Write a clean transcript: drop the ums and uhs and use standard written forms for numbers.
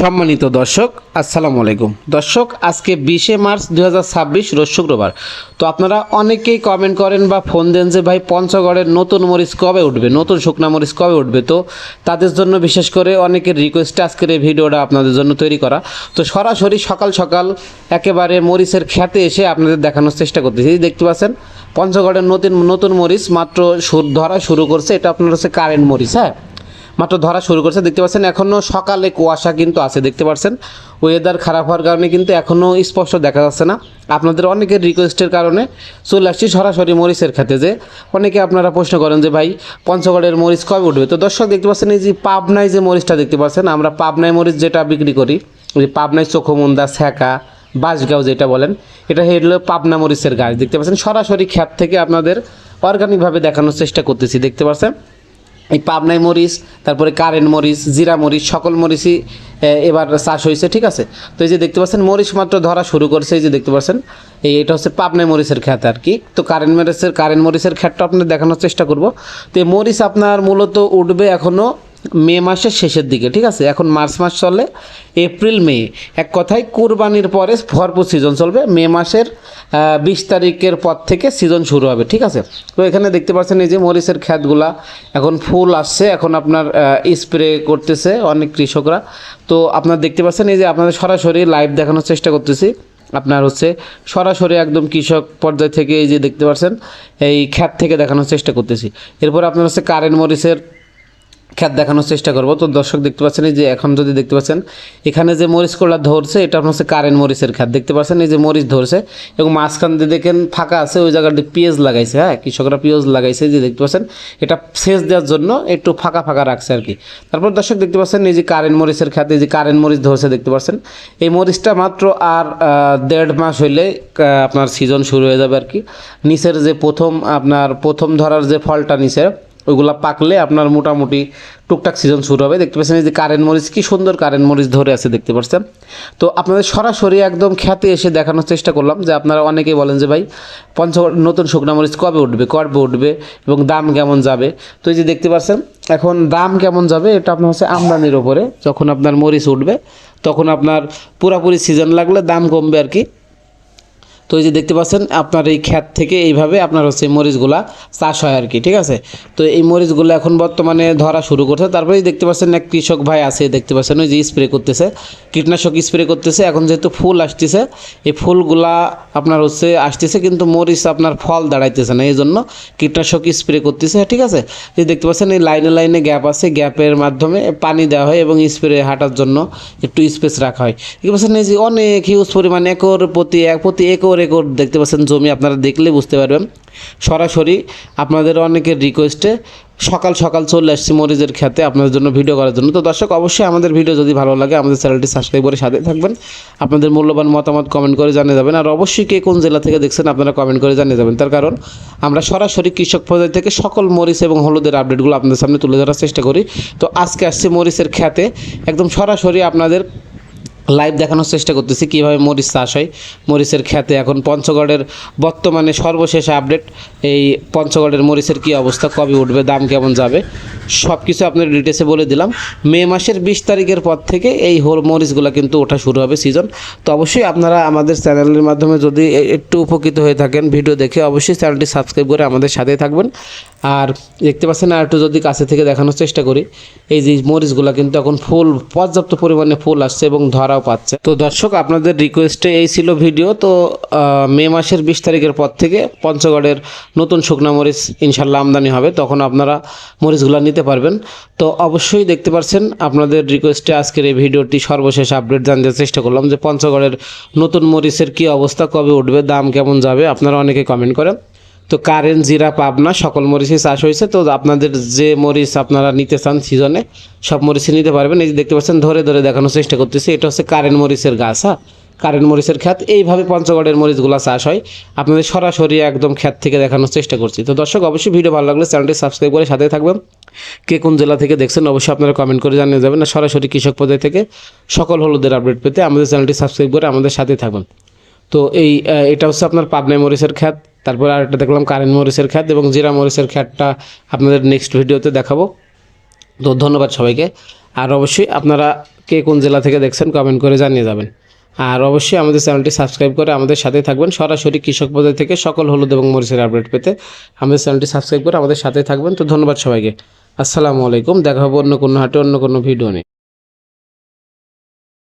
সম্মানিত দর্শক আসসালামু আলাইকুম। দর্শক আজকে 20শে মার্চ 2026 রোজ শুক্রবার। তো আপনারা অনেকেই কমেন্ট করেন বা ফোন দেন যে ভাই পঞ্চগড়ের নতুন মরিচ কবে উঠবে, নতুন শুকনা মরিচ কবে উঠবে। তো তাদের জন্য বিশেষ করে অনেকের রিকোয়েস্টে আজকের এই ভিডিওটা আপনাদের জন্য তৈরি করা। তো সরাসরি সকাল সকাল একেবারে মরিচের খেতে এসে আপনাদের দেখানোর চেষ্টা করতেছি। দেখতে পাচ্ছেন পঞ্চগড়ের নতুন মরিচ মাত্র ধরা শুরু করছে। এটা আপনার হচ্ছে কারেন্ট মরিচ, হ্যাঁ, মাত্র ধরা শুরু করছে। দেখতে পাচ্ছেন এখনও সকালে কুয়াশা কিন্তু আছে, দেখতে পাচ্ছেন ওয়েদার খারাপ হওয়ার কারণে কিন্তু এখনও স্পষ্ট দেখা যাচ্ছে না। আপনাদের অনেকের রিকোয়েস্টের কারণে চলে আসছি সরাসরি মরিচের খেতে। যে অনেকে আপনারা প্রশ্ন করেন যে ভাই পঞ্চগড়ের মরিচ কবে উঠবে। তো দর্শক দেখতে পাচ্ছেন এই যে পাবনায় যে মরিচটা দেখতে পাচ্ছেন, আমরা পাবনায় মরিচ যেটা বিক্রি করি, ওই পাবনায় চোখমুন্দা ছ্যাঁকা বাঁশগাঁও যেটা বলেন, এটা হলো পাবনা মরিচের গাছ। দেখতে পাচ্ছেন সরাসরি ক্ষেত থেকে আপনাদের অর্গানিকভাবে দেখানোর চেষ্টা করতেছি। দেখতে পাচ্ছেন এই পাবনাই মরিচ, তারপরে কারেন্ট মরিচ, জিরা মরিচ, সকল মরিচই এবার চাষ হয়েছে, ঠিক আছে। তো এই যে দেখতে পাচ্ছেন মরিচ মাত্র ধরা শুরু করছে। এই যে দেখতে পাচ্ছেন এটা হচ্ছে পাবনাই মরিচের খ্যাত আর কি। তো কারেন্ট মরিচের খ্যাতটা আপনাদের দেখানোর চেষ্টা করব। তো এই মরিচ আপনার মূলত উঠবে এখনও মে মাসের শেষের দিকে, ঠিক আছে। এখন মার্চ মাস চলে, এপ্রিল মে, এক কথায় কুরবানির পরে ভরপুর সিজন চলবে। মে মাসের 20 তারিখের পর থেকে সিজন শুরু হবে, ঠিক আছে। তো এখানে দেখতে পাচ্ছেন এই যে মরিচের খ্যাতগুলা এখন ফুল আসছে, এখন আপনার স্প্রে করতেছে অনেক কৃষকরা। তো আপনারা দেখতে পাচ্ছেন এই যে আপনাদের সরাসরি লাইভ দেখানোর চেষ্টা করতেছি। আপনার হচ্ছে সরাসরি একদম কৃষক পর্যায় থেকে এই যে দেখতে পাচ্ছেন এই খ্যাত থেকে দেখানোর চেষ্টা করতেছি। এরপর আপনার হচ্ছে কারেন্ট মরিচের খ্যাত দেখানোর চেষ্টা করব। তো দর্শক দেখতে পাচ্ছেন এই যে এখন যদি দেখতে পাচ্ছেন এখানে যে মরিচগুলো ধরছে, এটা আপনার হচ্ছে কারেন্ট মরিচের খ্যাত। দেখতে পাচ্ছেন এই যে মরিচ ধরছে এবং মাঝখান দিয়ে দেখেন ফাঁকা আছে, ওই জায়গাটি পেঁয়াজ লাগাইছে, হ্যাঁ, কৃষকরা পেঁয়াজ লাগাইছে। যে দেখতে পাচ্ছেন এটা সেচ দেওয়ার জন্য একটু ফাঁকা ফাঁকা রাখছে আর কি। তারপর দর্শক দেখতে পাচ্ছেন এই যে কারেন্ট মরিচের খ্যাত, এই যে কারেন্ট মরিচ ধরছে দেখতে পাচ্ছেন। এই মরিচটা মাত্র আর 1.5 মাস হইলে আপনার সিজন শুরু হয়ে যাবে আর কি। নিচের যে প্রথম ধরার যে ফলটা নিচে ওইগুলা পাকলে আপনার মোটামুটি টুকটাক সিজন শুরু হবে। দেখতে পাচ্ছেন এই যে কারেন্ট মরিচ, কি সুন্দর কারেন্ট মরিচ ধরে আছে, দেখতে পাচ্ছেন। তো আপনাদের সরাসরি একদম খেতে এসে দেখানোর চেষ্টা করলাম যে আপনারা অনেকেই বলেন যে ভাই পঞ্চগড় নতুন শুকনা মরিচ কবে উঠবে এবং দাম কেমন যাবে। তো এই যে দেখতে পাচ্ছেন এখন দাম কেমন যাবে এটা আপনার হচ্ছে আমদানির ওপরে। যখন আপনার মরিচ উঠবে তখন আপনার পুরাপুরি সিজন লাগলে দাম কমবে আর কি। তো এই যে দেখতে পাচ্ছেন আপনার এই ক্ষেত থেকে এইভাবে আপনার হচ্ছে মরিচগুলা চাষ হয় আর কি, ঠিক আছে। তো এই মরিচগুলো এখন বর্তমানে ধরা শুরু করছে। তারপরে দেখতে পাচ্ছেন এক কৃষক ভাই আছে, দেখতে পাচ্ছেন ওই যে স্প্রে করতেছে, কীটনাশক স্প্রে করতেছে। এখন যেহেতু ফুল আসতেছে, এই ফুলগুলা আপনার হচ্ছে আসতেছে কিন্তু মরিচ আপনার ফল দাঁড়াইতেছে না, এই জন্য কীটনাশক স্প্রে করতেছে, ঠিক আছে। এই দেখতে পাচ্ছেন এই লাইনে লাইনে গ্যাপ আছে, গ্যাপের মাধ্যমে পানি দেওয়া হয় এবং স্প্রে হাঁটার জন্য একটু স্পেস রাখা হয়। দেখতে পাচ্ছেন এই যে অনেক হিউজ পরিমাণ প্রতি একর দেখতে পাচ্ছেন জমি, আপনারা দেখলে বুঝতে পারবেন। সরাসরি আপনাদের অনেকের রিকোয়েস্টে সকাল সকাল চলে আসছি মরিচের খেতে আপনাদের জন্য ভিডিও করার জন্য। তো দর্শক অবশ্যই আমাদের ভিডিও যদি ভালো লাগে আমাদের চ্যানেলটি সাবস্ক্রাইব করে সাথে থাকবেন, আপনাদের মূল্যবান মতামত কমেন্ট করে জানিয়ে যাবেন। আর অবশ্যই কে কোন জেলা থেকে দেখছেন আপনারা কমেন্ট করে জানিয়ে যাবেন, তার কারণ আমরা সরাসরি কৃষক পর্যায় থেকে সকল মরিচ এবং হলুদের আপডেটগুলো আপনাদের সামনে তুলে ধরার চেষ্টা করি। তো আজকে আসছি মরিচের খেতে, একদম সরাসরি আপনাদের লাইভ দেখানোর চেষ্টা করতেছি কীভাবে মরিচ চাষ হয় মরিচের খেতে। এখন পঞ্চগড়ের বর্তমানে সর্বশেষ আপডেট, এই পঞ্চগড়ের মরিচের কী অবস্থা, কবে উঠবে, দাম কেমন যাবে, সব কিছু আপনার ডিটেলসে বলে দিলাম। মে মাসের 20 তারিখের পর থেকে এই মরিচগুলো কিন্তু ওঠা শুরু হবে সিজন। তো অবশ্যই আপনারা আমাদের চ্যানেলের মাধ্যমে যদি একটু উপকৃত হয়ে থাকেন ভিডিও দেখে, অবশ্যই চ্যানেলটি সাবস্ক্রাইব করে আমাদের সাথেই থাকবেন। আর দেখতে পাচ্ছেন আর একটু যদি কাছে থেকে দেখানোর চেষ্টা করি, এই যে মরিচগুলো কিন্তু এখন ফুল পর্যাপ্ত পরিমাণে ফুল আসছে এবং ধরাও পাচ্ছে। তো দর্শক আপনাদের রিকোয়েস্টে এই ছিল ভিডিও। তো মে মাসের 20 তারিখের পর থেকে পঞ্চগড়ের নতুন শুকনা মরিচ ইনশাল্লাহ আমদানি হবে, তখন আপনারা মরিচগুলো নিতে পারবেন। তো অবশ্যই দেখতে পাচ্ছেন আপনাদের রিকোয়েস্টে আজকের এই ভিডিওটি সর্বশেষ আপডেট জানতে চেষ্টা করলাম যে পঞ্চগড়ের নতুন মরিচের কী অবস্থা, কবে উঠবে, দাম কেমন যাবে, আপনারা অনেকে কমেন্ট করেন। তো কারেন্ট, জিরা, পাবনা সকল মরিচই চাষ হয়েছে। তো আপনাদের যে মরিচ আপনারা নিতে চান সিজনে সব মরিচই নিতে পারবেন। এই যে দেখতে পাচ্ছেন ধরে ধরে দেখানোর চেষ্টা করতেছি, এটা হচ্ছে কারেন্ট মরিচের গাছ, হ্যাঁ, কারেন্ট মরিচের খ্যাত। এইভাবে পঞ্চগড়ের মরিচগুলো চাষ হয়, আপনাদের সরাসরি একদম খ্যাত থেকে দেখানোর চেষ্টা করছি। তো দর্শক অবশ্যই ভিডিও ভালো লাগলে চ্যানেলটি সাবস্ক্রাইব করে সাথে থাকবেন। কে কোন জেলা থেকে দেখছেন অবশ্যই আপনারা কমেন্ট করে জানিয়ে যাবেন। আর সরাসরি কৃষক পর্যায় থেকে সকল হলুদের আপডেট পেতে আমাদের চ্যানেলটি সাবস্ক্রাইব করে আমাদের সাথে থাকবেন। তো এটা হচ্ছে আপনার পাবনাই মরিচের খ্যাত, তারপর আরেকটা দেখলাম কারেন্ট মরিচের খ্যাত এবং জিরা মরিচের খ্যাতটা আপনাদের নেক্সট ভিডিওতে দেখাবো। তো ধন্যবাদ সবাইকে। আর অবশ্যই আপনারা কে কোন জেলা থেকে দেখছেন কমেন্ট করে জানিয়ে যাবেন। আর অবশ্যই আমাদের চ্যানেলটি সাবস্ক্রাইব করে আমাদের সাথেই থাকবেন। সরাসরি কৃষক বাজার থেকে সকল হলুদ এবং মরিচের আপডেট পেতে আমাদের চ্যানেলটি সাবস্ক্রাইব করে আমাদের সাথেই থাকবেন। তো ধন্যবাদ সবাইকে। আসসালামু আলাইকুম। দেখা হবে অন্য কোনো হাটে অন্য কোনো ভিডিও নিয়ে।